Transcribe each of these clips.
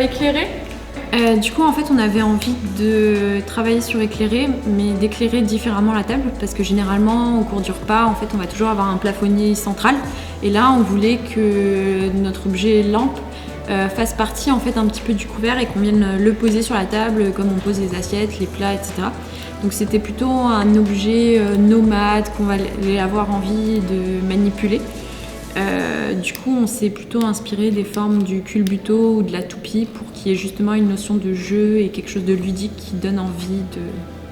Éclairé. Du coup, en fait, on avait envie de travailler sur éclairé, mais d'éclairer différemment la table, parce que généralement, au cours du repas, en fait, on va toujours avoir un plafonnier central. Et là, on voulait que notre objet lampe fasse partie en fait un petit peu du couvert et qu'on vienne le poser sur la table, comme on pose les assiettes, les plats, etc. Donc c'était plutôt un objet nomade qu'on va avoir envie de manipuler. Du coup, on s'est plutôt inspiré des formes du culbuto ou de la toupie pour qu'il y ait justement une notion de jeu et quelque chose de ludique qui donne envie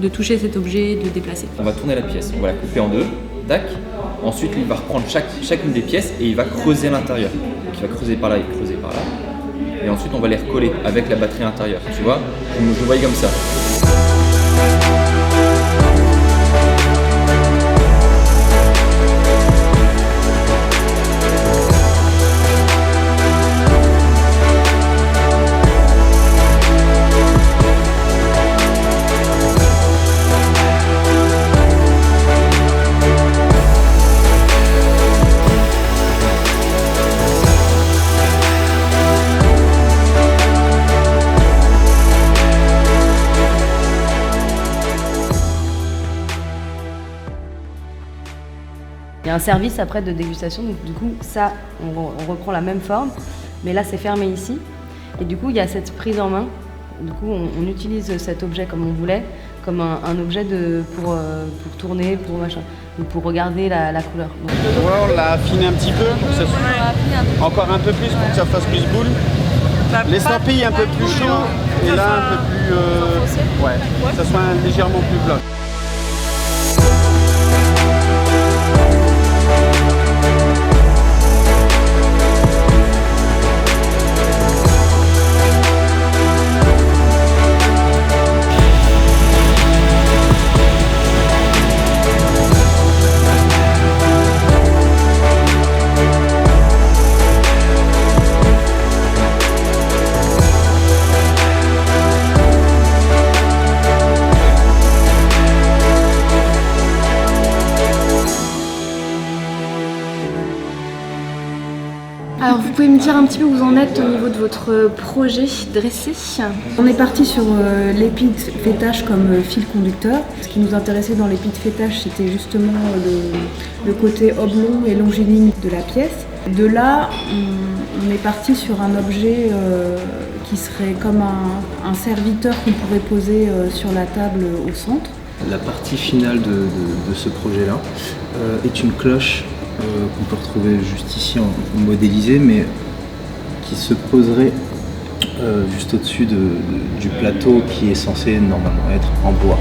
de toucher cet objet et de déplacer. On va tourner la pièce, on va la couper en deux, tac. Ensuite, il va reprendre chacune des pièces et il va creuser à l'intérieur. Donc il va creuser par là et creuser par là. Et ensuite, on va les recoller avec la batterie intérieure. Tu vois, je le voyais comme ça. Il y a un service après de dégustation, donc du coup ça on reprend la même forme, mais là c'est fermé ici. Et du coup il y a cette prise en main, du coup on utilise cet objet comme on voulait, comme un objet pour tourner, pour regarder la couleur. Donc, ouais, on l'a affiné un petit peu, pour que ça soit encore un peu plus pour que ça fasse plus boule. L'estampille un peu plus chaud et là un peu plus... ouais, que ça soit légèrement plus plat. Alors vous pouvez me dire un petit peu où vous en êtes au niveau de votre projet dressé? On est parti sur l'épi de fêtage comme fil conducteur. Ce qui nous intéressait dans l'épi de fêtage, c'était justement le côté oblong et longiligne de la pièce. De là, on est parti sur un objet qui serait comme un serviteur qu'on pourrait poser sur la table au centre. La partie finale de ce projet-là est une cloche qu'on peut retrouver juste ici en modélisé, mais qui se poserait juste au-dessus du plateau qui est censé normalement être en bois.